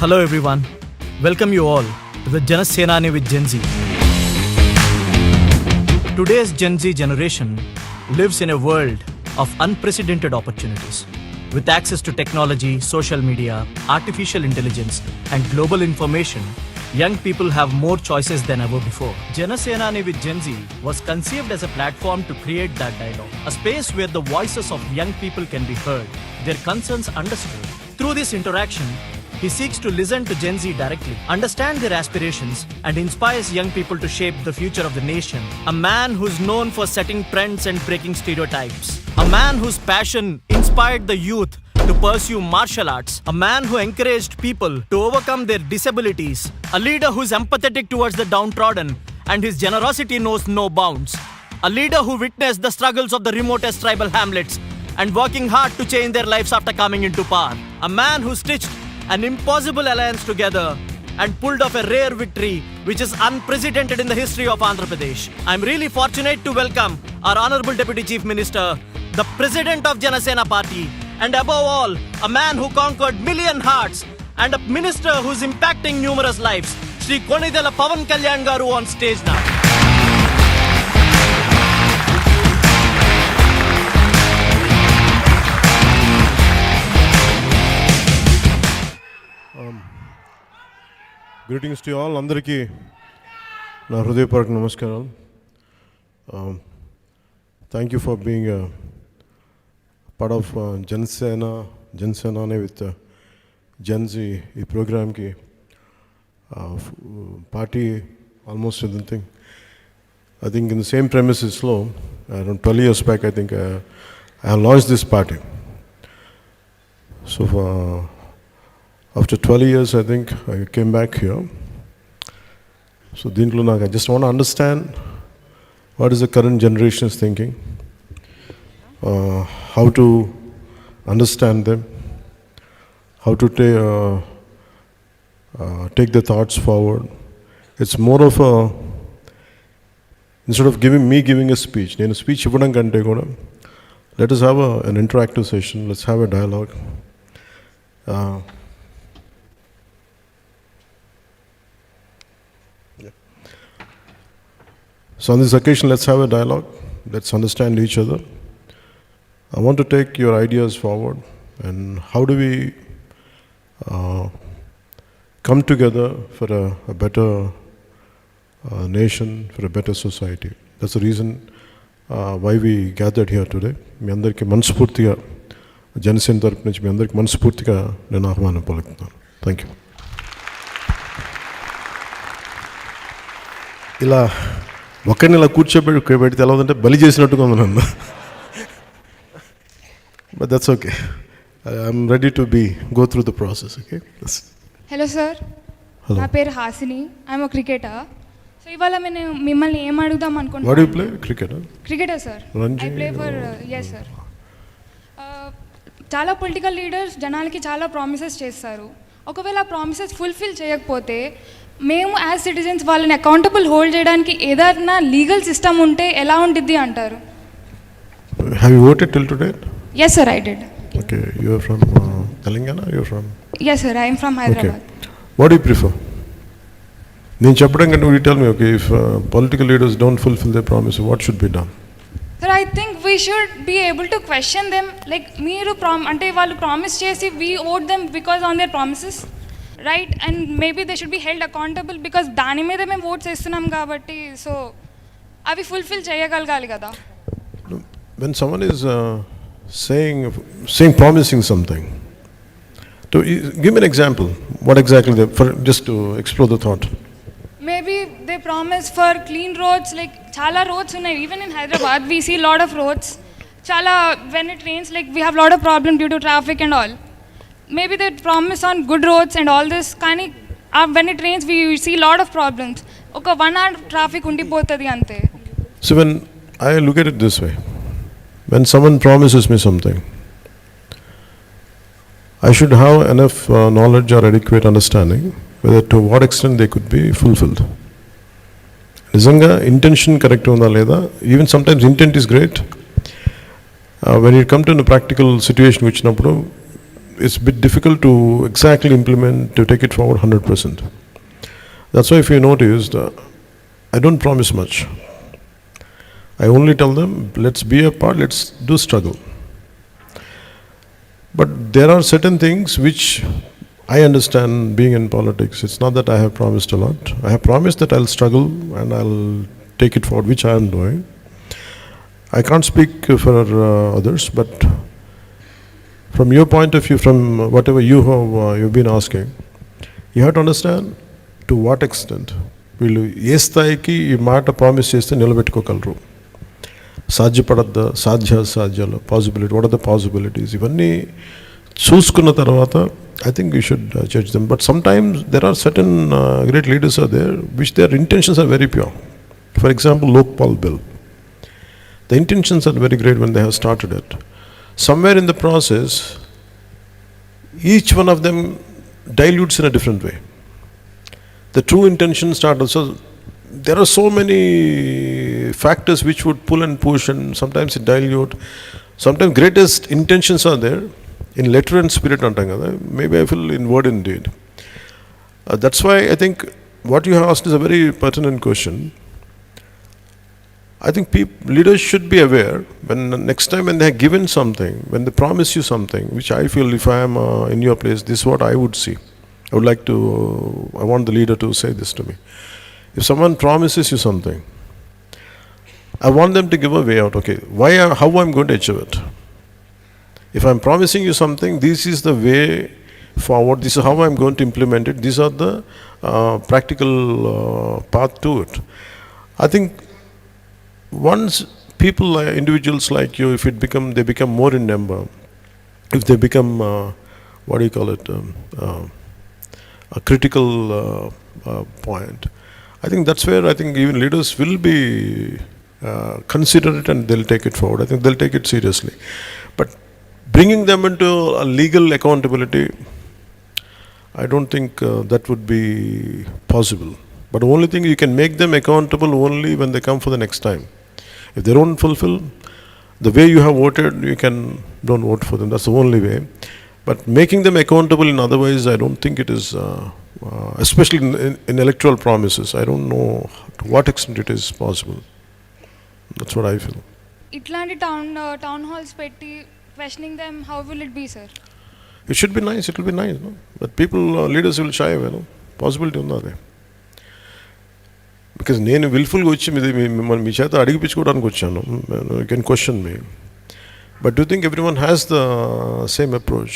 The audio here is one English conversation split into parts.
Hello everyone, welcome you all to the Janasenani with Gen Z. Today's Gen Z generation lives in a world of unprecedented opportunities. With access to technology, social media, artificial intelligence and global information, young people have more choices than ever before. Janasenani with Gen Z was conceived as a platform to create that dialogue, a space where the voices of young people can be heard, their concerns understood. Through this interaction, he seeks to listen to Gen Z directly, understand their aspirations, and inspires young people to shape the future of the nation. A man who's known for setting trends and breaking stereotypes. A man whose passion inspired the youth to pursue martial arts. A man who encouraged people to overcome their disabilities. A leader who's empathetic towards the downtrodden and his generosity knows no bounds. A leader who witnessed the struggles of the remotest tribal hamlets and working hard to change their lives after coming into power. A man who stitched an impossible alliance together and pulled off a rare victory which is unprecedented in the history of Andhra Pradesh. I'm really fortunate to welcome our Honorable Deputy Chief Minister, the President of Janasena Party, and above all, a man who conquered million hearts and a minister who's impacting numerous lives, Shri Konidela Pavan Kalyan Garu on stage now. Greetings to you all. Andariki na hrudayapurvaka namaskaram. Thank you for being a part of Janasenani with Gen Z. This program ki party almost anything. I think in the same premises, around 12 years back, I think I launched this party. So after 12 years, I think I came back here. So I just want to understand what is the current generation's thinking, how to understand them, how to take the thoughts forward. It's more of a, instead of giving a speech, let us have an interactive session, let's have a dialogue. So on this occasion, let's have a dialogue. Let's understand each other. I want to take your ideas forward and how do we come together for a better nation, for a better society. That's the reason why we gathered here today. మీ అందరికీ మనస్ఫూర్తిగా జనసేన తరపు నుంచి మీ అందరికీ మనస్ఫూర్తిగా నేను ఆహ్వానం పలుకుతున్నాను. Thank you. ఇలా ఒక్కరిని ఇలా కూర్చోబెడితే ఎలా ఉందంటే బలి చేసినట్టుగా ఉంది నన్ను. But that's okay. I'm ready to go through the process. Okay. Hello sir, నా పేరు Hasini. I'm a cricketer. So ఇవాళ నేను మిమ్మల్ని ఏం అడుగుదాం అనుకుంటున్నాను. What you play? Cricketer sir. I play for yes sir. చాలా పొలిటికల్ లీడర్స్ జనాలకి చాలా ప్రామిసెస్ చేస్తారు. ఒకవేళ ప్రామిసెస్ ఫుల్ఫిల్ చేయకపోతే మేము యాజ్ సిటిజన్స్ వాళ్ళని అకౌంటబుల్ హోల్డ్ చేయడానికి ఏదైనా లీగల్ సిస్టమ్ ఉంటే ఎలా ఉంటుంది అంటారు? Have you voted till today? Yes sir, I did. Okay, you are from Telangana? You are from? Yes sir, I am from Hyderabad. Okay. What do you prefer? నేను చెప్పడం కంటే you tell me, okay, if political leaders don't fulfill their promise, what should be done? Sir, I think we should be able to question them. Like మీరు అంటే వాళ్ళు promise చేసి we owed them because on their promises. Right, and maybe they should be held accountable because దాని మీద మేము oats వేస్తున్నాం కాబట్టి so అవి ఫుల్ఫిల్ చేయగలగాలి కదా. When someone is saying promising something, to give me an example. What exactly just to explore the thought. Maybe they promise for clean roads, like chala roads ఉన్నాయి. Even in Hyderabad we see lot of roads. Chala when it rains, like we have lot of problem due to traffic and all. Maybe they promise on good roads and all this. Kani when it rains we see lot of problems. Oka 1 hour traffic undipotadi ante. So when I look at it this way, when someone promises me something, I should have enough knowledge or adequate understanding whether to what extent they could be fulfilled. నిజంగా intention correct ఉందా లేదా? Even sometimes intent is great. When you come to a practical situation, it's a bit difficult to exactly implement, to take it forward 100%. That's why if you noticed, I don't promise much. I only tell them, let's be a part, let's do struggle. But there are certain things which I understand being in politics. It's not that I have promised a lot. I have promised that I'll struggle and I'll take it forward, which I am doing. I can't speak for others, but from your point of view, from whatever you've been asking, you have to understand to what extent వీళ్ళు ఏ స్థాయికి ఈ మాట promise చేస్తే నిలబెట్టుకోగలరు, సాధ్యపడద్దా, సాధ్యాలు, possibility, what are the possibilities, ఇవన్నీ చూసుకున్న తర్వాత I think we should judge them. But sometimes there are certain great leaders are there which their intentions are very pure. For example, Lokpal bill. The intentions are very great when they have started it. Somewhere in the process, each one of them dilutes in a different way. The true intention started. So there are so many factors which would pull and push, and sometimes it dilute. Sometimes greatest intentions are there in letter and spirit. Maybe I feel in word and deed. That's why I think what you have asked is a very pertinent question. I think leaders should be aware when next time when they have given something, when they promise you something, which I feel if I am in your place, this is what I would see. I want the leader to say this to me. If someone promises you something, I want them to give a way out. Okay, how I'm going to achieve it? If I'm promising you something, this is the way forward, this is how I'm going to implement it, these are the practical path to it. I think once people, individuals like you, if they become more in number, if they become, a critical point, I think that's where I think even leaders will be considerate and they'll take it forward. I think they'll take it seriously. But bringing them into a legal accountability, I don't think that would be possible. But the only thing, you can make them accountable only when they come for the next time. If they don't fulfill the way you have voted, don't vote for them. That's the only way. But making them accountable in other ways, I don't think it is, especially in electoral promises. I don't know to what extent it is possible. That's what I feel. ఇట్లాంటి town halls పెట్టి questioning them, how will it be, sir? It should be nice, it will be nice, no? But people, leaders will shy away, no? Possibility unnadi. Because నేను విల్ఫుల్గా వచ్చి మిమ్మల్ని మీ చేత అడిగిపించుకోవడానికి వచ్చాను. You can question me. But do you think everyone has the same approach?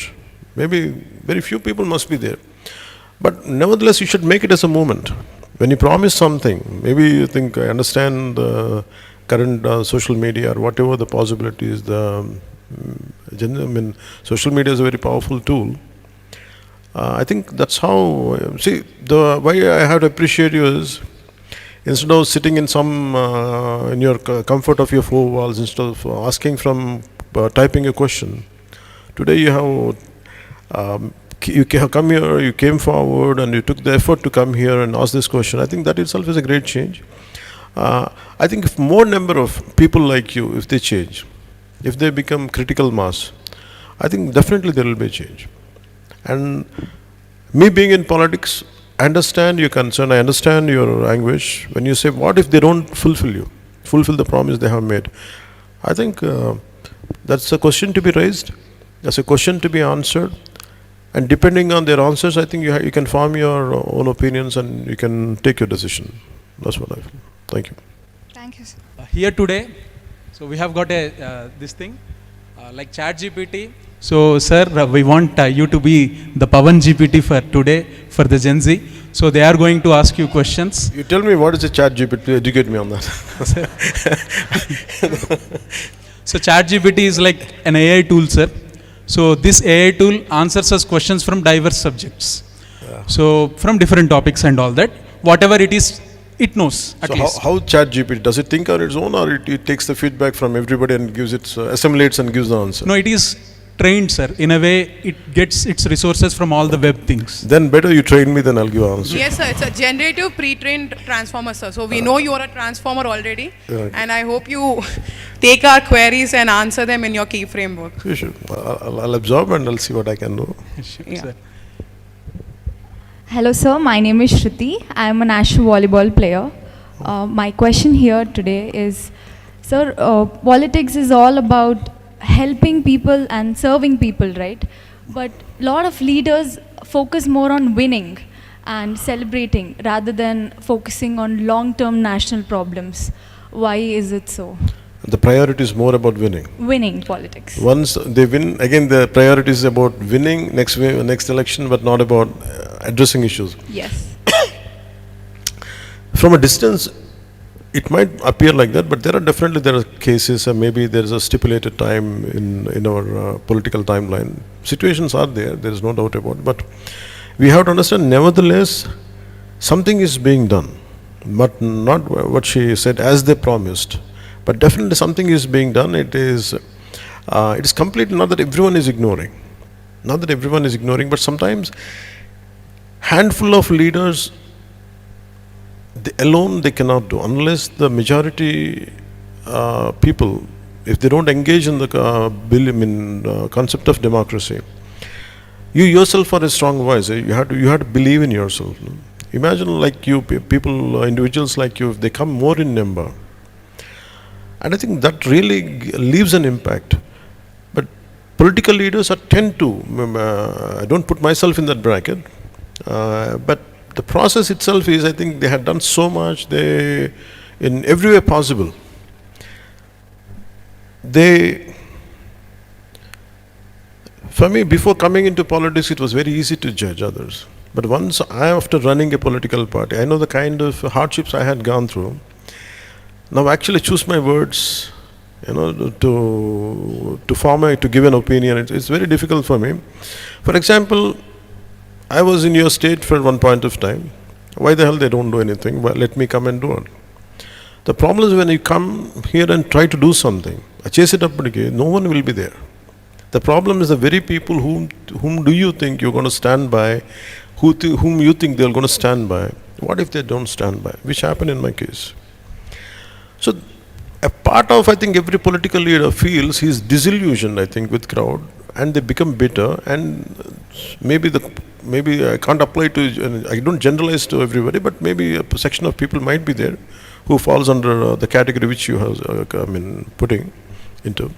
Maybe very few people must be there. But nevertheless, you should make it as a movement. When you promise something, maybe you think, I understand the current social media or whatever the possibilities, social media is a very powerful tool. I think that's how, see, the why I have to appreciate you is, instead of sitting in in your comfort of your four walls, instead of asking from typing a question, today you have come here, you came forward and you took the effort to come here and ask this question. I think that itself is a great change. I think if more number of people like you, if they change, if they become critical mass, I think definitely there will be a change. And me being in politics, I understand your concern, I understand your anguish when you say, what if they don't fulfill the promise they have made? I think that's a question to be raised, that's a question to be answered, and depending on their answers, I think you can form your own opinions and you can take your decision. That's what I feel. Thank you. Thank you, sir. Here today, so we have got this thing like Chat GPT. So sir, we want you to be the Pavan GPT for today for the Gen Z. So they are going to ask you questions. You tell me what is a Chat GPT, educate me on that. So Chat GPT is like an AI tool, sir. So this AI tool answers us questions from diverse subjects. Yeah. So from different topics and all that, whatever it is, it knows at least. How Chat GPT, does it think on its own, or it takes the feedback from everybody and gives it, assimilates and gives the answer? No, it is trained, sir. In a way, it gets its resources from all the web things. Then better you train me, then I'll give an answer. Yes, sir. It's a generative pre-trained transformer, sir. So we know you are a transformer already, and I hope you take our queries and answer them in your key framework. Sure. I'll absorb and I'll see what I can do. Yeah. Sir. Hello, sir. My name is Shruti. I am a national volleyball player. My question here today is, sir, politics is all about helping people and serving people, right? But a lot of leaders focus more on winning and celebrating rather than focusing on long-term national problems. Why is it so? The priority is more about winning. Winning politics. Once they win, again the priority is about winning next election, but not about addressing issues. Yes. From a distance, it might appear like that, but there are cases, and maybe there is a stipulated time in our political timeline. Situations are there. There is no doubt about it. But we have to understand, nevertheless, something is being done, but not what she said as they promised. But definitely something is being done. It is completely not that everyone is ignoring. Not that everyone is ignoring, but sometimes handful of leaders alone they cannot do, unless the majority people, if they don't engage in the concept of democracy. You yourself are a strong voice. You have to believe in yourself. No? Imagine like you people, individuals like you, if they come more in number. And I think that really leaves an impact. But political leaders tend to, I don't put myself in that bracket, but the process itself is, I think they had done so much, in every way possible. For me, before coming into politics, it was very easy to judge others. But once after running a political party, I know the kind of hardships I had gone through. Now actually choose my words, to give an opinion, it's very difficult for me. For example, I was in your state for one point of time. Why the hell they don't do anything? Well, let me come and do it. The problem is when you come here and try to do something, chase it up again, no one will be there. The problem is the very people whom do you think you're going to stand by, whom you think they're going to stand by. What if they don't stand by? Which happened in my case. So a part of, I think, every political leader feels he's disillusioned, I think, with crowd, and they become bitter, and maybe I can't apply to, I don't generalize to everybody, but maybe a section of people might be there who falls under the category which you have putting into.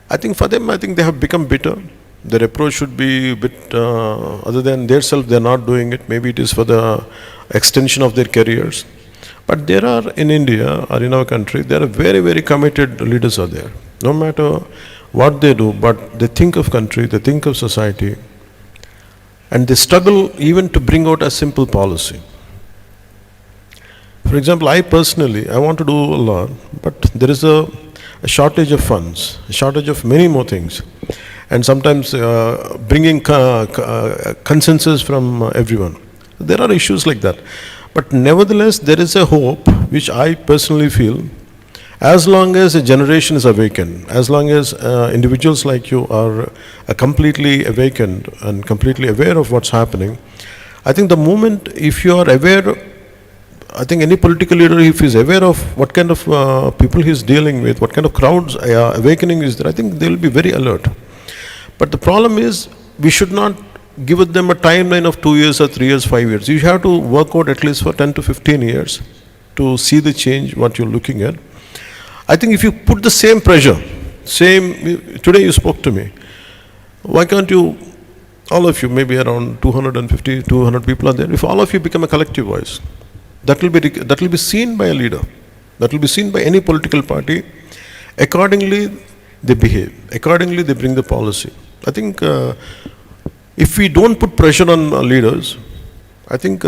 I think for them, I think they have become bitter. Their approach should be a bit other than their self, they're not doing it. Maybe it is for the extension of their careers. But there are, in India or in our country, there are very, very committed leaders are there. No matter what they do, but they think of country, they think of society, and they struggle even to bring out a simple policy. For example, I personally, I want to do a lot, but there is a shortage of funds, a shortage of many more things, and sometimes bringing consensus from everyone. There are issues like that. But nevertheless, there is a hope, which I personally feel, as long as a generation is awakened, as long as individuals like you are completely awakened and completely aware of what's happening. I think the moment, if you are aware, I think any political leader, if he is aware of what kind of people he is dealing with, what kind of crowds awakening is there, I think they will be very alert. But the problem is, we should not give them a timeline of 2 years or 3 years, 5 years. You have to work out at least for 10 to 15 years to see the change, what you're looking at. I think if you put the same pressure, today you spoke to me, why can't you, all of you, maybe around 250, 200 people are there, if all of you become a collective voice, that will be seen by a leader, that will be seen by any political party. Accordingly, they behave, accordingly they bring the policy. I think if we don't put pressure on leaders, I think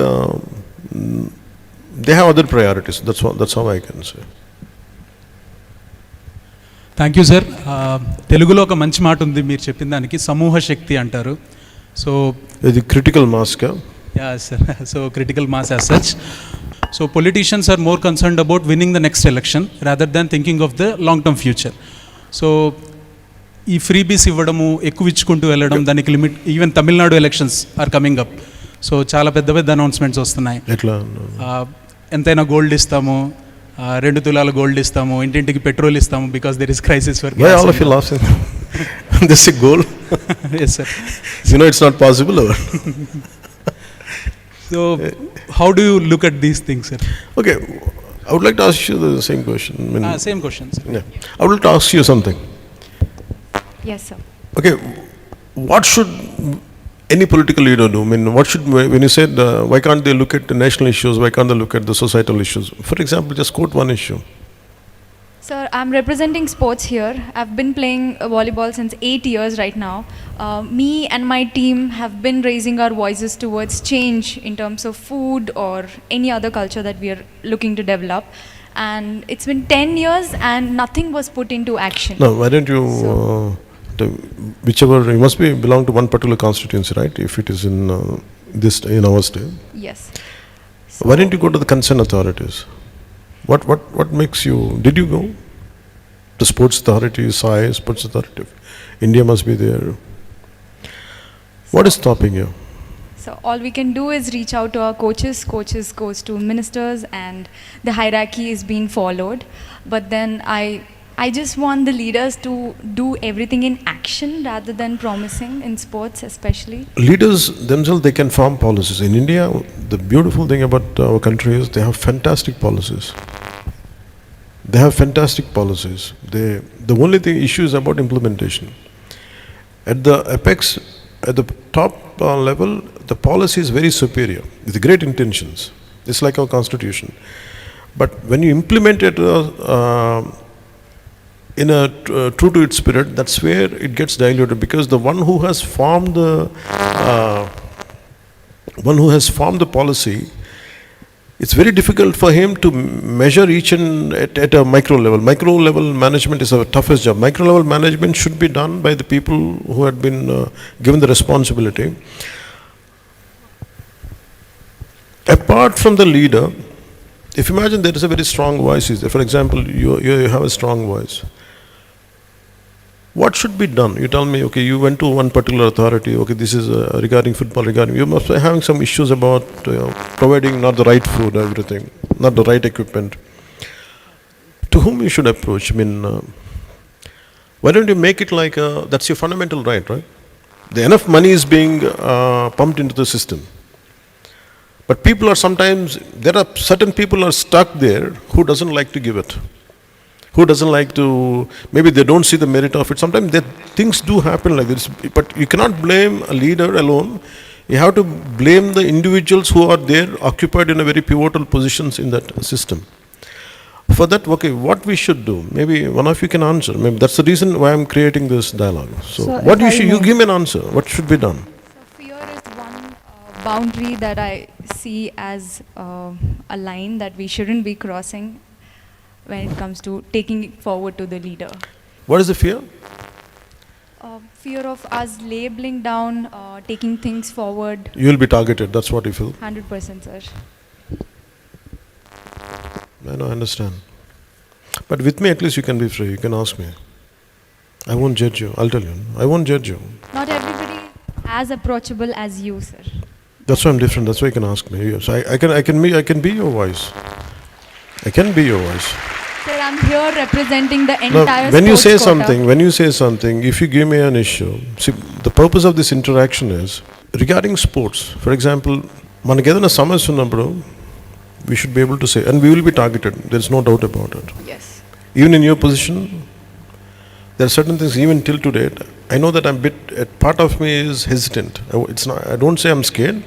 they have other priorities. That's how I can say. Thank you sir. తెలుగులో ఒక మంచి మాట ఉంది మీరు చెప్పిన దానికి, సమూహ శక్తి అంటారు. సో ఇది క్రిటికల్ మాస్ కా? Yeah sir. So critical mass as such. So politicians are more concerned about winning the next election rather than thinking of the long term future. So ఈ ఫ్రీబీస్ ఇవ్వడము, ఎక్కువ ఇచ్చుకుంటూ వెళ్ళడం, దానికి limit, even Tamil Nadu elections are coming up. So చాలా పెద్ద పెద్ద announcements వస్తున్నాయి. ఎట్లా? ఎంతైనా గోల్డ్ ఇస్తాము, రెండు తులాల గోల్డ్ ఇస్తాము, ఇంటింటికి పెట్రోల్ ఇస్తాము, because there is crisis for Why all of you laughing? This is a goal. Yes, sir. You know it's not possible. Or? So, how do you look at these things, sir? Okay, I would like to ask you the same question. I mean, Same question, sir. yeah. I would like to ask you something. Yes, sir. Okay, what should any political leader do? I mean, what should, when you said, why can't they look at the national issues, why can't they look at the societal issues? For example, just quote one issue. Sir, I'm representing sports here. I've been playing volleyball since 8 years right now. Me and my team have been raising our voices towards change in terms of food or any other culture that we are looking to develop. And it's been 10 years and nothing was put into action. No, why don't you, whichever, you must be belong to one particular constituency, right? If it is in in our state. Yes. Why didn't you go to the concerned authorities? What makes you, did you go? The sports authority, SAI, sports authority, India must be there. What is stopping you? So all we can do is reach out to our coaches. Coaches goes to ministers and the hierarchy is being followed. But then I just want the leaders to do everything in action rather than promising in sports especially. Leaders themselves, they can form policies. In India, the beautiful thing about our country is they have fantastic policies. They have fantastic policies. The only thing issue is about implementation. At the apex, at the top level, the policy is very superior with great intentions. It's like our constitution. But when you implement it in a true to its spirit, that's where it gets diluted, because the one who has formed the policy, it's very difficult for him to measure each and at a micro level. Micro level management is our toughest job. Micro level management should be done by the people who had been given the responsibility. Apart from the leader, if you imagine there is a very strong voice, for example, you have a strong voice. What should be done? You tell me, okay, you went to one particular authority, okay, this is regarding football, you must be having some issues about providing not the right food, everything, not the right equipment. To whom you should approach? I mean, why don't you make it like, that's your fundamental right? Enough money is being pumped into the system. But people are sometimes, there are certain people are stuck there who doesn't like to give it. Who doesn't like to, maybe they don't see the merit of it. Sometimes things do happen like this, but you cannot blame a leader alone. You have to blame the individuals who are there, occupied in a very pivotal positions in that system. For that, okay, what we should do? Maybe one of you can answer. Maybe that's the reason why I'm creating this dialogue. So what you give me an answer. What should be done? So fear is one boundary that I see as a line that we shouldn't be crossing when it comes to taking it forward to the leader. What is the fear? Fear of us labeling down, taking things forward. You will be targeted, that's what you feel? 100%, sir. I know, I understand. But with me at least you can be free, you can ask me. I won't judge you, I'll tell you. I won't judge you. Not everybody as approachable as you, sir. That's why I'm different, that's why you can ask me. So I can be your voice. I can be your voice. Sir, I'm here representing the Now, entire when you sports say quota. something, if you give me an issue, see, the purpose of this interaction is regarding sports. For example, మనకి ఏదైనా సమస్య ఉన్నప్పుడు we should be able to say, and we will be targeted, there is no doubt about it. Yes. Even in your position, there are certain things, even till today, I know that a part of me is hesitant. I don't say I'm scared.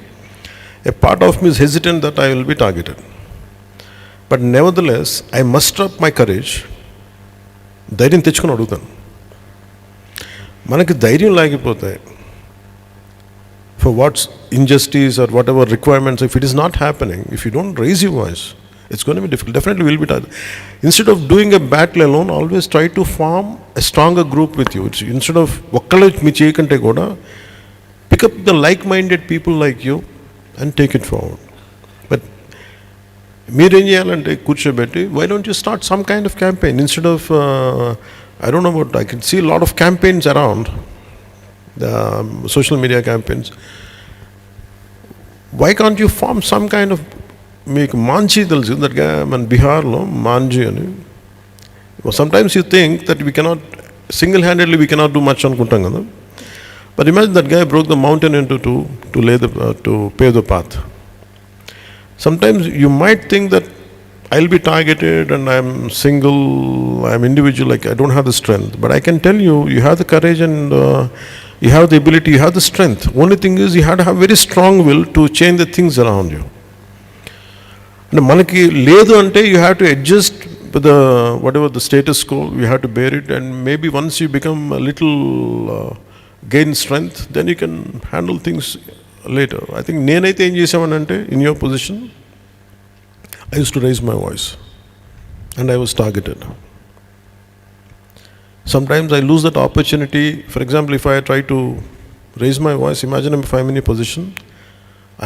A part of me is hesitant that I will be targeted. But nevertheless, I muster up my courage. ధైర్యం తెచ్చుకొని అడుగుతాను. మనకి ధైర్యం లేకపోతే, for what's injustice or whatever requirements, if it is not happening, if you don't raise your voice, it's going to be difficult. Definitely will be tired. Instead of doing a battle alone, always try to form a stronger group with you. Instead of ఒక్కళ్ళే మీ చేయకంటే కూడా, pick up the like-minded people like you and take it forward. But మీరేం చేయాలంటే కూర్చోబెట్టి, why don't you start some kind of campaign instead of I don't know what, I can see a lot of campaigns around, the social media campaigns. Why can't you form some kind of మీకు మాంజీ తెలుసు, that గా మన బీహార్లో మాంజీ అని. Sometimes you think that we cannot single handedly we cannot do much అనుకుంటాం కదా. But imagine that గా broke the mountain into to pave the path. Sometimes you might think that I'll be targeted and I'm single, I'm individual, like I don't have the strength. But I can tell you, you have the courage and you have the ability, you have the strength. Only thing is you have to have very strong will to change the things around you. And manaki ledu ante you have to adjust with the whatever the status quo, you have to bear it, and maybe once you become a little gain strength, then you can handle things later. I think nenaithe em chesavanante in your position, I used to raise my voice and I was targeted. Sometimes I lose that opportunity. For example, if I try to raise my voice, imagine if I'm in a position,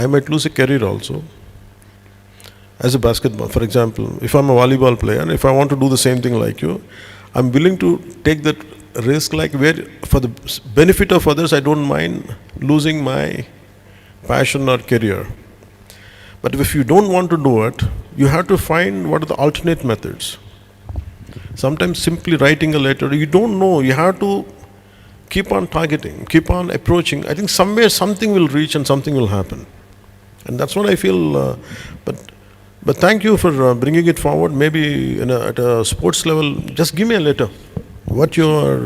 I might lose a career also. As a basketball, for example, if I'm a volleyball player and if I want to do the same thing like you, I'm willing to take that risk, like where for the benefit of others I don't mind losing my passion or career. But if you don't want to do it, you have to find what are the alternate methods. Sometimes simply writing a letter, you don't know, you have to keep on targeting, keep on approaching. I think somewhere something will reach and something will happen. And that's what I feel. But thank you for bringing it forward. Maybe at a sports level, just give me a letter, what you are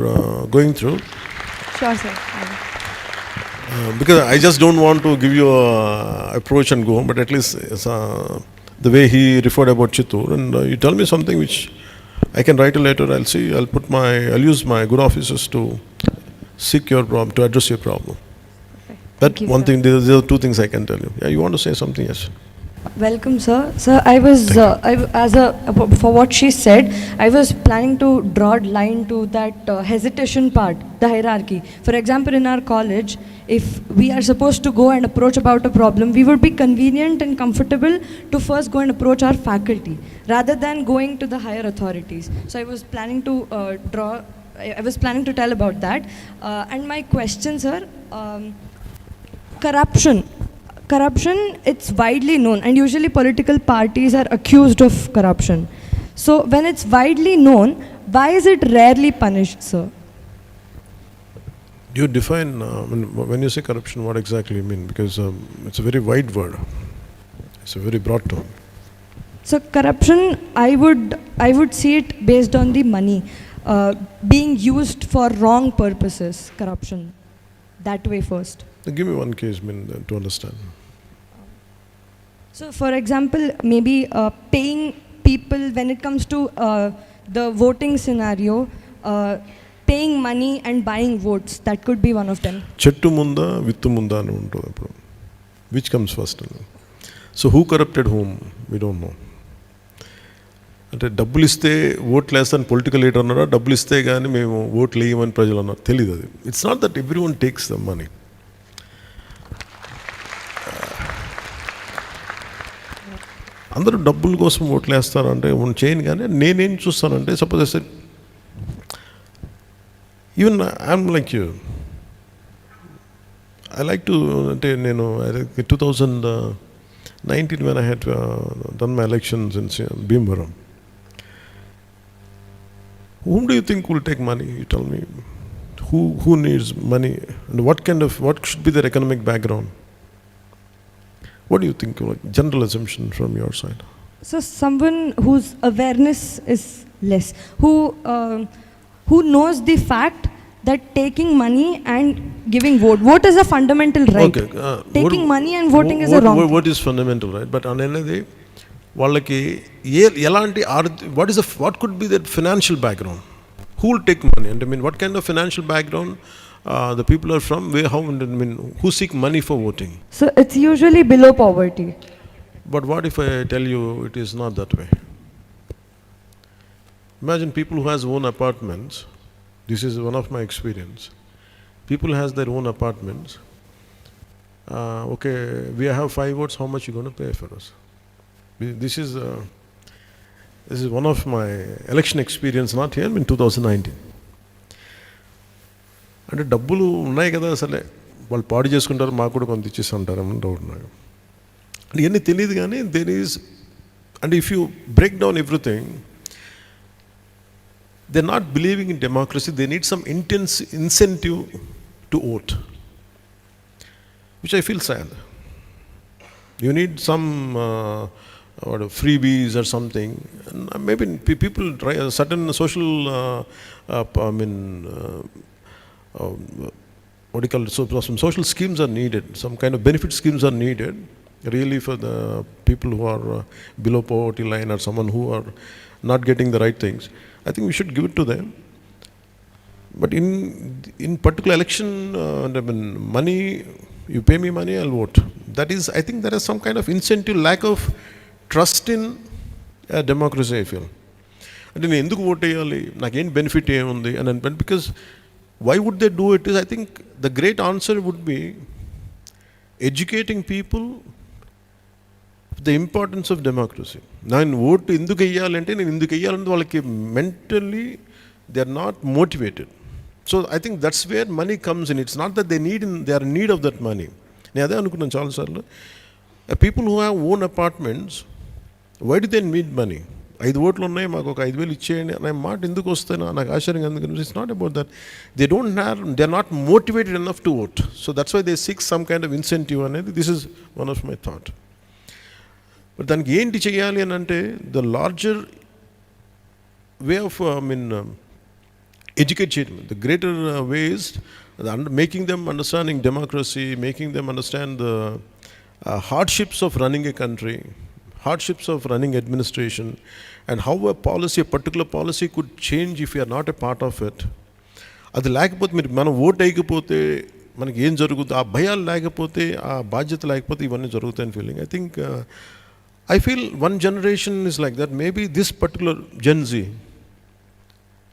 going through. Sure, sir. Because I just don't want to give you a approach and go, but at least the way he referred about Chittoor, and you tell me something which I can write a letter, I'll see, I'll use my good officers to seek your problem, to address your problem. That Thank you, one sir. thing, there are two things I can tell you. Yeah, you want to say something? Yes. Welcome, sir. Sir, for what she said, I was planning to draw a line to that hesitation part, the hierarchy. For example, in our college, if we are supposed to go and approach about a problem, we would be convenient and comfortable to first go and approach our faculty rather than going to the higher authorities. So I was planning to tell about that. And my question, sir, Corruption, it's widely known, and usually political parties are accused of corruption. So when it's widely known, why is it rarely punished, sir? Do you define, when you say corruption, what exactly you mean? Because it's a very wide word. It's a very broad term. So corruption, I would see it based on the money being used for wrong purposes. Corruption, that way first. Give me one case, to understand. So for example, maybe paying people when it comes to the voting scenario, paying money and buying votes, that could be one of them. Chettu munda, vittu munda anu untundi appudu. Which comes first? So who corrupted whom? We don't know. అంటే డబ్బులు ఇస్తే ఓట్లు వేస్తాను political leader అన్నారా, డబ్బులు ఇస్తే కానీ మేము ఓట్లు వేయమని ప్రజలు అన్నారు, తెలియదు అది. It's not that everyone takes the money. అందరూ డబ్బుల కోసం ఓట్లు వేస్తారంటే చేయను. కానీ నేనేం చూస్తానంటే, suppose I said, even I'm like you, I like to, అంటే నేను 2019 when I had done my elections in Bhimvaram, whom do you think will take money? You tell me. Who needs money, and what should be their economic background? What do you think, like general assumption from your side? So someone whose awareness is less, who knows the fact that taking money and giving vote is a fundamental right. Okay, taking money and voting is a wrong. What is fundamental right? But on another, వాళ్ళకి ఎలాంటి what could be their financial background? Who will take money? And I mean, what kind of financial background the people are from? Who seek money for voting? So it's usually below poverty. But what if I tell you it is not that way? Imagine people who has own apartments. This is one of my experience. People has their own apartments. Okay, we have 5 votes. How much you going to pay for us? This is one of my election experience, not here, in 2019. అంటే డబ్బులు ఉన్నాయి కదా, అసలే వాళ్ళు పాడు చేసుకుంటారు, మాకు కూడా కొంత ఇచ్చేసి ఉంటారని డౌట్ నాకు. ఇవన్నీ తెలియదు కానీ there is, and if you break down everything, they're not believing in democracy. They need some intense incentive to vote, which I feel sad. You need some freebies or something. And maybe people try a certain social, what do you call it? So some social schemes are needed. Some kind of benefit schemes are needed, really, for the people who are below poverty line or someone who are not getting the right things. I think we should give it to them. But in particular election, money, you pay me money, I'll vote. That is, I think there is some kind of incentive, lack of trust in democracy, I feel. అంటే నేను ఎందుకు vote వేయాలి, నాకేం benefit ఏముంది అని, because why would they do it is, I think the great answer would be educating people the importance of democracy. నేను vote ఎందుకు వేయాలంటే, నేను ఎందుకు వేయాలంటే వాళ్ళకి mentally they are not motivated. So I think that's where money comes in. It's not that they are in need of that money. నేను అదే అనుకున్నాను చాలాసార్లు. People who have own apartments, why do they need money? 5 ఓట్లు ఉన్నాయి, మాకు ఒక 5,000 ఇచ్చేయండి అనే మాట ఎందుకు వస్తాయి నాకు ఆశ్చర్యంగా ఎందుకు. It's not about that. They are not motivated enough to vote. So that's why they seek some kind of incentive అనేది. This is one of my thought. But దానికి ఏంటి చేయాలి అని అంటే, the larger way of educate children. The greater way is making them understanding democracy, making them understand the hardships of running a country, hardships of running administration, and how a particular policy could change if you are not a part of it. అది లేకపోతే మనం vote వేయకపోతే మనకి ఏం జరుగుతుంది, ఆ భయాలు లేకపోతే, ఆ బాధ్యత లేకపోతే ఇవన్నీ జరుగుతాయని feeling. I think I feel one generation is like that. Maybe this particular Gen Z,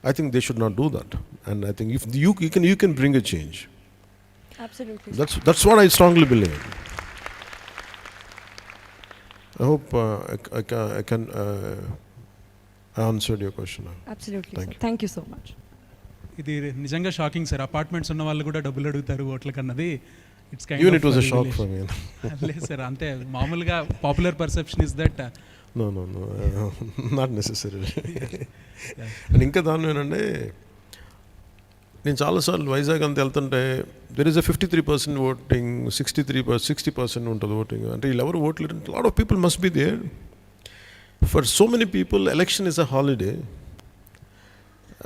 I think they should not do that. And I think if you can bring a change. Absolutely. That's what I strongly believe. I hope I answered your question. Absolutely. Thank Sir. you. Thank you so much. ఇది నిజంగా shocking sir. Apartments ఉన్న వాళ్ళు కూడా డబ్బులు అడుగుతారు ఓట్లకన్నది. It's kind Even it was a shock for me. లేదు sir, అంతే మామూలుగా popular perception is that. No, not necessarily. And ఇంకా దానిలో ఏంటంటే, నేను చాలాసార్లు వైజాగ్ అంతా వెళ్తుంటే, దెర్ ఈస్ a 53% ఓటింగ్, 60% ఉంటుంది ఓటింగ్. అంటే వీళ్ళెవరు ఓట్లేదు. Lot of people must be there. For so many people election is a holiday,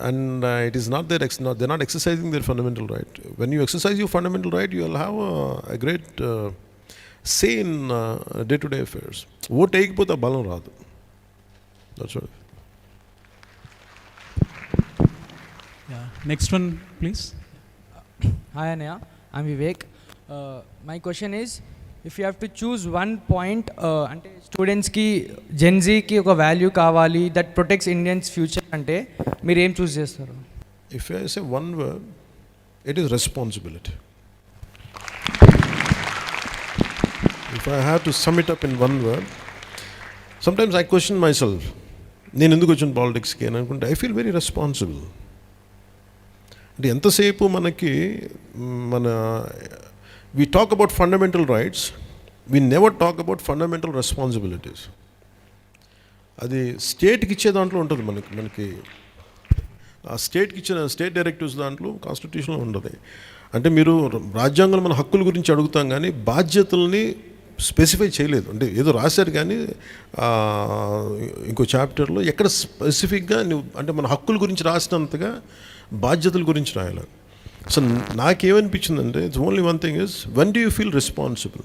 and it is not their they're not exercising their fundamental right. When you exercise your fundamental right, you will have a great say in day-to-day affairs. Vote వేయకపోతే బలం రాదు. That's what. Yeah. Next one, please. Hi Anaya, I'm Vivek. My question is, if you have to choose one point, అంటే స్టూడెంట్స్కి జెన్జీకి ఒక value కావాలి that protects Indians future అంటే మీరు ఏం చూస్ చేస్తారు? If I say one word, it is responsibility. If I have to sum it up in one word, sometimes I question myself. నేను ఎందుకు వచ్చిన పాలిటిక్స్కి అని అనుకుంటే, ఐ ఫీల్ వెరీ రెస్పాన్సిబుల్. అంటే ఎంతసేపు మనకి we talk about fundamental rights, we never talk about fundamental responsibilities. అది స్టేట్కి ఇచ్చే దాంట్లో ఉంటుంది. మనకి ఆ స్టేట్కి ఇచ్చిన స్టేట్ డైరెక్టివ్స్ దాంట్లో కాన్స్టిట్యూషన్లో ఉంటుంది. అంటే మీరు రాజ్యాంగంలో మన హక్కుల గురించి అడుగుతాం కానీ బాధ్యతల్ని స్పెసిఫై చేయలేదు. అంటే ఏదో రాశారు కానీ ఇంకో చాప్టర్లో ఎక్కడ స్పెసిఫిక్గా అంటే మన హక్కుల గురించి రాసినంతగా బాధ్యతల గురించి రాయాలి. సో నాకేమనిపించిందంటే, it's only one thing is, when do you feel responsible?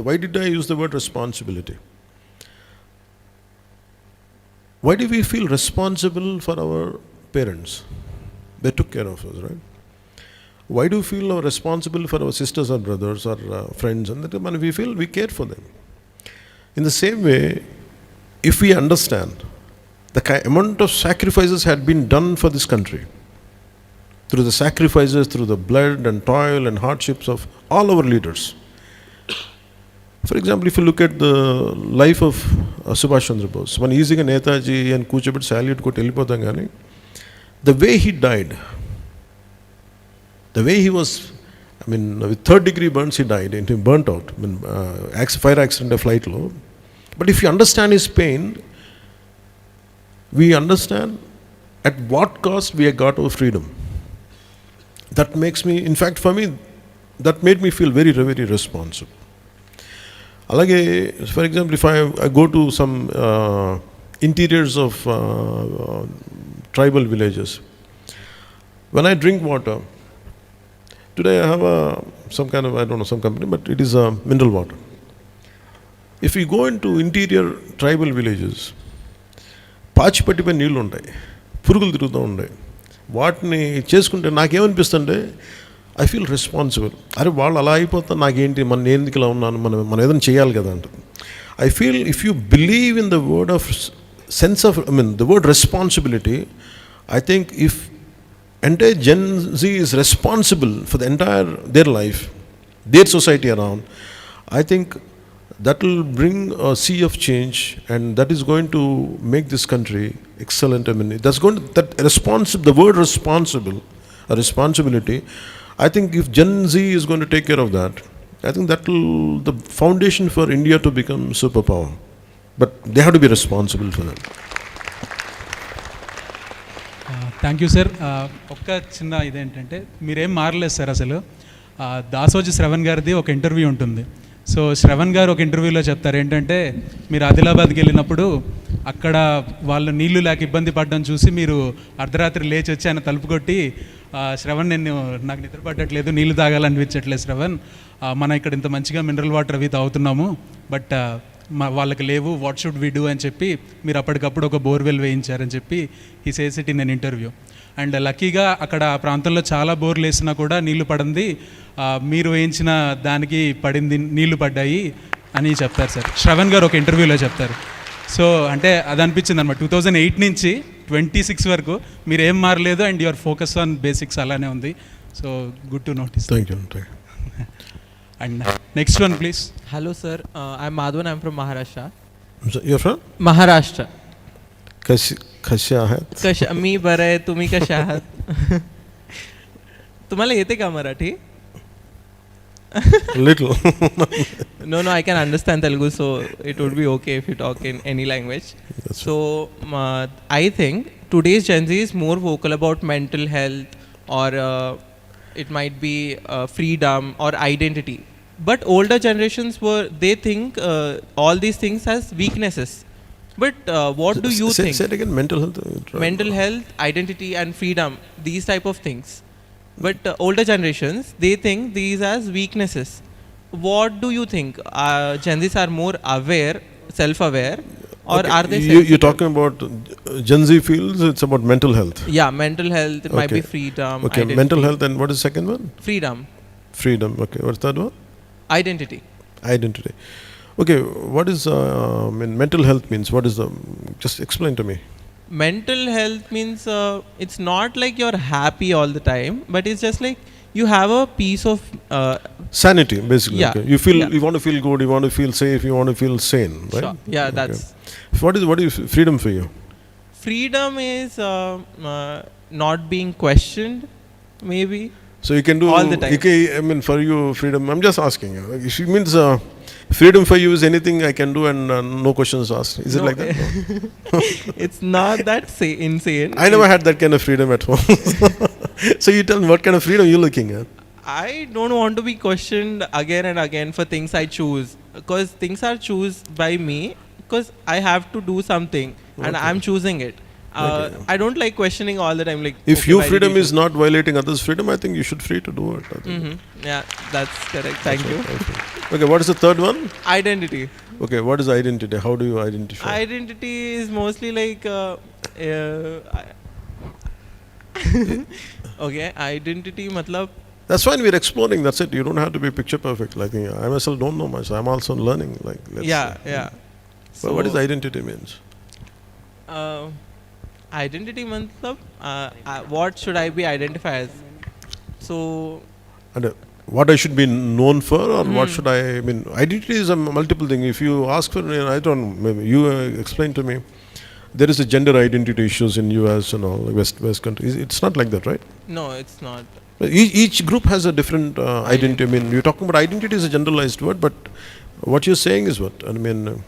Why did I use the word responsibility? Why do we feel responsible for our parents? They took care of us, right? Why do we feel responsible for our sisters or brothers or friends? And that we feel we care for them. In the same way, if we understand the amount of sacrifices had been done for this country, through the sacrifices, through the blood and toil and hardships of all our leaders. For example, if you look at the life of Subhash Chandra Bose, one easy Netaji and Kuchabit salute ko telipodam gaani, the way he died, the way he was I mean, with third degree burns, he died, and he burnt out. I mean, fire accident, a flight low. But if you understand his pain, we understand at what cost we have got our freedom. That makes me, in fact, for me, that made me feel very, very responsible. Alage, for example, if I go to some interiors of tribal villages, when I drink water, today I have some kind of, I don't know, some company, but it is a mineral water. If you go into interior tribal villages, పాచిపట్టిపోయిన నీళ్ళు ఉంటాయి, పురుగులు తిరుగుతూ ఉంటాయి. వాటిని చేసుకుంటే నాకేమనిపిస్తుంటే I feel responsible. అరే వాళ్ళు అలా అయిపోతా, నాకేంటి, మన ఎందుకు ఇలా ఉన్నాను, మనం ఏదైనా చేయాలి కదా అంట. I feel if you believe in the word of sense of, I mean the word responsibility, I think if entire Gen Z is responsible for the entire their life, their society around, I think that will bring a sea of change, and that is going to make this country excellent. I mean, that's going to, the word responsible, a responsibility, I think if Gen Z is going to take care of that, I think that will the foundation for India to become superpower. But they have to be responsible for that. Thank you sir. ఒక్క చిన్న ఇదేంటంటే మీరేం మారలేదు sir అసలు. దాసోజి శ్రవణ్ గారిది ఒక interview ఉంటుంది. So Shravan గారు ఒక ఇంటర్వ్యూలో చెప్తారు ఏంటంటే, మీరు ఆదిలాబాద్కి వెళ్ళినప్పుడు అక్కడ వాళ్ళు నీళ్లు లేక ఇబ్బంది పడడం చూసి మీరు అర్ధరాత్రి లేచి వచ్చి ఆయన తలుపు కొట్టి, శ్రవణ్ నాకు నిద్ర పట్టట్లేదు, నీళ్లు తాగాలనిపించట్లేదు శ్రవణ్, మనం ఇక్కడ ఇంత మంచిగా మినరల్ వాటర్ అవి తాగుతున్నాము, బట్ వాళ్ళకి లేవు, వాట్ షుడ్ వీ డూ అని చెప్పి మీరు అప్పటికప్పుడు ఒక బోర్వెల్ వేయించారని చెప్పి ఈ says it in an interview. And లక్కీగా అక్కడ ఆ ప్రాంతంలో చాలా బోర్లు వేసినా కూడా నీళ్లు పడింది, మీరు వేయించిన దానికి పడింది, నీళ్లు పడ్డాయి అని చెప్తారు సార్. శ్రవణ్ గారు ఒక ఇంటర్వ్యూలో చెప్తారు. సో అంటే అది అనిపించింది అనమాట. 2008 నుంచి 26 వరకు మీరు ఏం మారలేదు, and your focus on basics అలానే ఉంది. So good to notice. Thank you. And next one, please. Hello, sir. I'm Madhavan. I'm from Maharashtra. So you're from? Maharashtra. कशी आहात? मी बरं आहे, तुम्ही कशा आहात? तुम्हाला येते का Marathi? Little. No, I can understand Telugu, so it would be okay if you talk in any language. That's so I think today's Gen Z is more vocal about mental health, or it might be freedom or identity. But older generations they think all these things as weaknesses. But what do you think? Say it again. Mental health. Mental health, identity and freedom, these type of things. But older generations, they think these as weaknesses. What do you think? Gen Zs are more aware, self-aware, or okay. are they you're talking about Gen Z feels it's about mental health? Yeah, mental health. It might be freedom. Okay, identity. mental health, and what is the second one? Freedom. Okay, what's the third one? Identity. Okay, what is mental health means? What is the, just explain to me. Mental health means it's not like you're happy all the time, but it's just like you have a piece of sanity, basically. Yeah. Okay. You feel, you want to feel good, you want to feel safe, you want to feel sane, right? Sure. Yeah, that's. What is freedom for you? Freedom is not being questioned, maybe. So you can do all the time. I mean, for you, freedom. I'm just asking. It means freedom for you is anything I can do and no questions asked. Is it like that? No. It's not that insane. I never had that kind of freedom at home. So you tell me, what kind of freedom you're looking at? I don't want to be questioned again and again for things I choose, because things are chosen by me, because I have to do something and I'm choosing it. I don't like questioning all the time. Like, if your freedom is not violating others' freedom, I think you should free to do it. Yeah, that's correct. Thank you. Okay, what is the third one? Identity. Okay, what is identity? How do you identify? Identity is mostly like okay, identity matlab. That's fine, we're exploring, that's it. You don't have to be picture perfect. Like, I myself don't know much. I'm also learning. Like, yeah. So what is identity means? Identity matlab what should I be identified as? So And what I should be known for, or what should I mean? Identity is a multiple thing. If you ask for, I don't know, maybe you explain to me. There is a gender identity issues in US and all, West countries. It's not like that, right? no, it's not. Each group has a different identity. I mean, you're talking about identity is a generalized word, but what you're saying is what? I mean,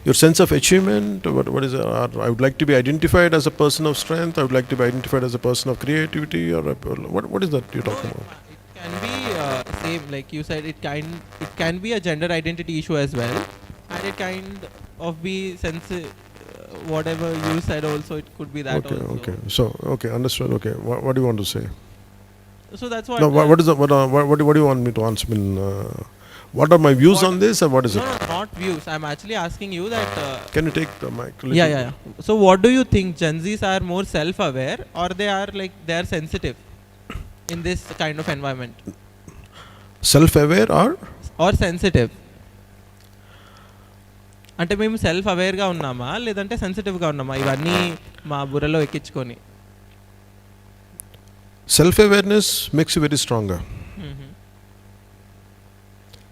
your sense of achievement, what is it? I would like to be identified as a person of strength, I would like to be identified as a person of creativity, or what is that you're talking about? It can be same, like you said, it can be a gender identity issue as well, and it kind of be whatever you said also, it could be that Okay, also. okay. So, okay, understood. Okay, what do you want to say? So that's what. No, what is the, what do you want me to answer? I mean, what are my views on this, or what is No, it? no, not views. I'm actually asking you that. Can you take the mic? Yeah. So what do you think? Gen Zs are more self-aware, or they are sensitive in this kind of environment, Self-aware or sensitive? అంటే మేము self అవేర్గా ఉన్నామా లేదంటే సెన్సిటివ్గా ఉన్నామా ఇవన్నీ మా బుర్రలో ఎక్కించుకొని? self-awareness makes you very stronger.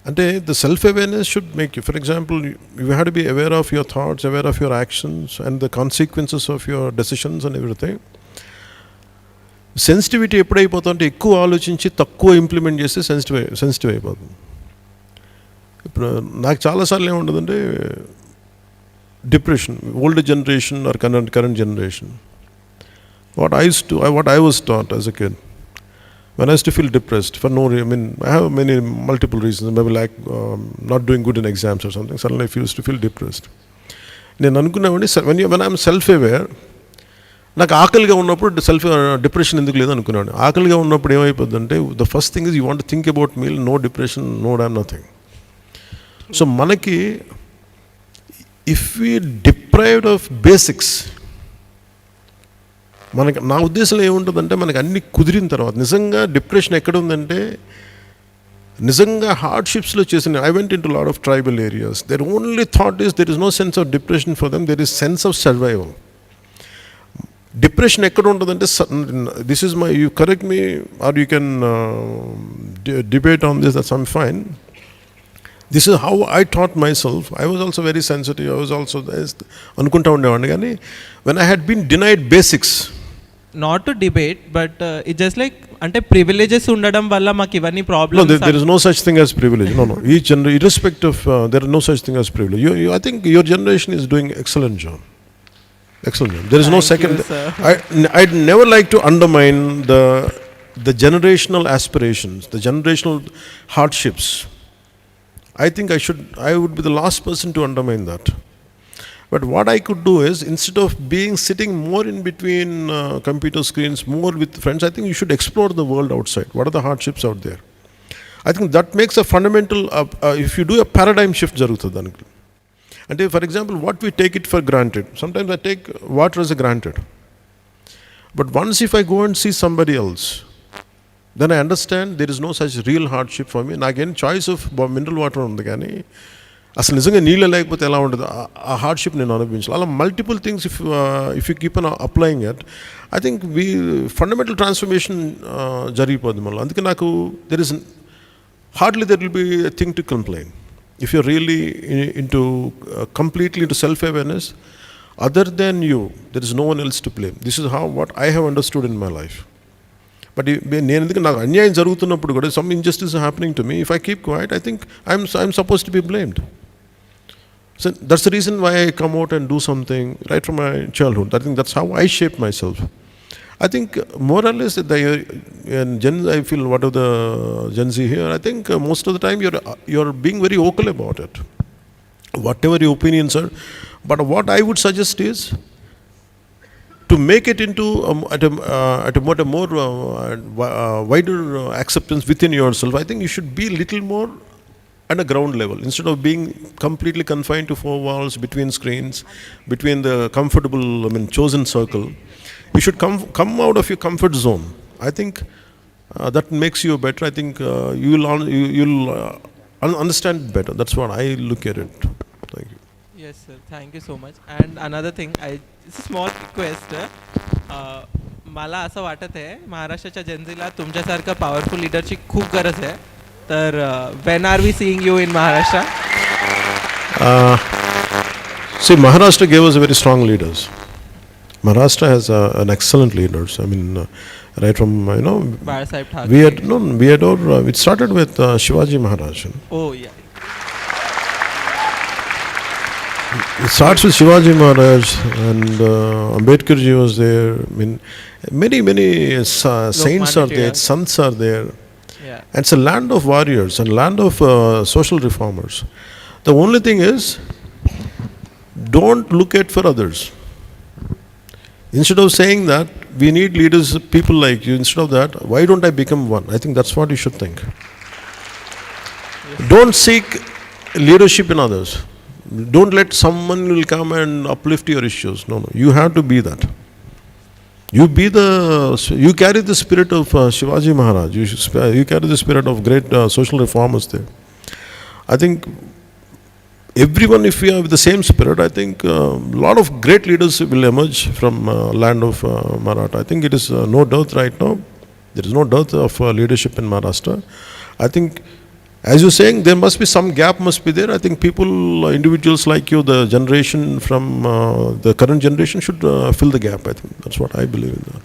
And the self-awareness should make you, for example, you have to be aware of your thoughts, aware of your actions and the consequences of your decisions and everything. Sensitivity ఎప్పుడైపోతుందంటే ఎక్కువ ఆలోచించి తక్కువ implement చేస్తే sensitive అయిపోతుంది. ఇప్పుడు నాకు చాలాసార్లు ఏముంటుందంటే depression, old generation or current generation. What I was taught as a kid, when I used to feel depressed for no reason, I mean, I have multiple reasons, maybe like not doing good in exams or something, suddenly I used to feel depressed. నేను అనుకున్నామండి, when I'm self-aware, నాకు ఆకలిగా ఉన్నప్పుడు depression ఎందుకు లేదు అనుకున్నాను. ఆకలిగా ఉన్నప్పుడు ఏమైపోతుందంటే, the first thing is you want to think about meal, no depression, no nothing. So మనకి if we deprived of basics, మనకి నా ఉద్దేశంలో ఏముంటుందంటే, మనకి అన్ని కుదిరిన తర్వాత నిజంగా డిప్రెషన్ ఎక్కడ ఉందంటే, నిజంగా హార్డ్షిప్స్లో చేసిన, I went in to lot of tribal areas, there only thought is there is no sense of depression for them, there is sense of survival. Depression ఎక్కడ ఉంటుందంటే, this is my, you correct me or you can debate on this, that's I'm fine. This is how I taught myself. I was also very sensitive, I was also అనుకుంటా ఉండేవాడిని. కానీ when I had been denied basics, not to debate but it just like, అంటే privileges ఉండడం వల్ల మాకు ఇవన్నీ problems. No, there is no such thing as privilege. No. Each irrespective of, there is no such thing as privilege. I think your generation is doing excellent job. Excellent job. There is no second. I'd never like to undermine the generational aspirations, the generational hardships. I think I would be the last person to undermine that. But what I could do is, instead of sitting more in between computer screens, more with friends, I think you should explore the world outside. What are the hardships out there? I think that makes a fundamental, if you do a paradigm shift jarugutadi daniki. And for example, what we take it for granted. Sometimes I take water as a granted. But once if I go and see somebody else, then I understand there is no such real hardship for me. And again, choice of mineral water undi gaani అసలు నిజంగా నీళ్ళు లేకపోతే ఎలా ఉంటుంది, ఆ hardship నేను అనుభవించాలి. అలా multiple things if you keep on applying it, I think fundamental transformation జరిగిపోద్ది మనలో. అందుకే నాకు there is hardly there will be a thing to complain if you're really into completely into self awareness. Other than you, there is no one else to blame. This is how what I have understood in my life. But నేను ఎందుకు, నాకు అన్యాయం జరుగుతున్నప్పుడు కూడా, some injustice happening to me, if I keep quiet, I think I'm suppose to be blamed. So that's the reason why I come out and do something right from my childhood. I think that's how I shape myself. I think more or less, I feel what of the Gen Z here, I think most of the time you're being very vocal about it, whatever your opinions are. But what I would suggest is to make it into at a more wider acceptance within yourself. I think you should be little more at a ground level, instead of being completely confined to four walls, between screens, between the comfortable, chosen circle. You should come out of your comfort zone. I think that makes you better. I think you'll understand better. That's what I look at it. Thank you. Yes sir, thank you so much. And another thing, it's a small request. मला असं वाटत आहे, महाराष्ट्राच्या जनतेला तुमच्यासारखं powerful लीडरची खूप गरज आहे. तर when are we seeing you in Maharashtra? See, Maharashtra gave us very strong leaders. Maharashtra has an excellent leaders. I mean, right from Barasaheb Thackeray. we had our, it started with Shivaji Maharaj. Oh yeah. It starts with Shivaji Maharaj, and Ambedkar ji was there. I mean, many saints are there, Tilak. sants are there. Yeah. And it's a land of warriors and land of social reformers. The only thing is, don't look at for others. Instead of saying that we need leaders, people like you, instead of that, why don't I become one? I think that's what you should think. Don't seek leadership in others. Don't let someone will come and uplift your issues. No. You have to be that. You carry the spirit of Shivaji Maharaj. You carry the spirit of great social reformers there. I think everyone, if we have the same spirit, I think a lot of great leaders will emerge from land of Maratha. I think it is no doubt right now. There is no doubt of leadership in Maharashtra. I think, as you're saying, there must be some gap must be there. I think people, individuals like you, the generation from the current generation should fill the gap. I think that's what I believe in that.